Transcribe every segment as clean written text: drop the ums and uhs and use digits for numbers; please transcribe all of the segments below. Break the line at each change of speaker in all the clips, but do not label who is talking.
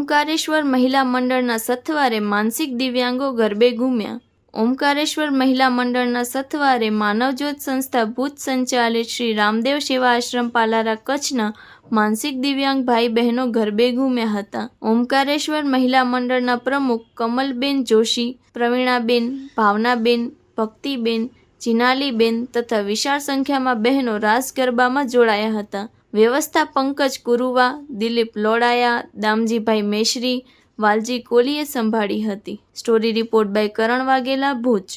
ઓમકારેશ્વર મહિલા મંડળના સથવારે માનસિક દિવ્યાંગો ગરબે ઘૂમ્યા। ઓમકારેશ્વર મહિલા મંડળના સથવારે માનવજ્યોત સંસ્થા ભુજ સંચાલિત શ્રી રામદેવ સેવા આશ્રમ પાલારા કચ્છના માનસિક દિવ્યાંગ ભાઈ બહેનો ગરબે ઘૂમ્યા હતા। ઓમકારેશ્વર મહિલા મંડળના પ્રમુખ કમલબેન જોશી, પ્રવીણાબેન, ભાવનાબેન, ભક્તિબેન, જીનાલીબેન તથા વિશાળ સંખ્યામાં બહેનો રાસ ગરબામાં જોડાયા હતા। વ્યવસ્થા પંકજ કુરુવા, દિલીપ લોડાયા, દામજીભાઈ મેશ્રી, વાલજી કોલીએ સંભાળી હતી। Story report by Karan Vaghela, Bhuj.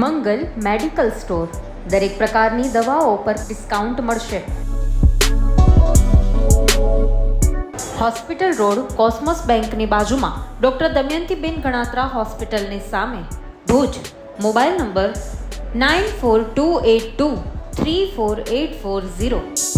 Mangal medical store, દરેક પ્રકારની દવાઓ પર ડિસ્કાઉન્ટ મળશે। હોસ્પિટલ રોડ, કોસ્મોસ બેંકની બાજુમાં, ડૉક્ટર દમયંતીબેન ગણાત્રા હોસ્પિટલની સામે, ભુજ। Mobile number 9428234840।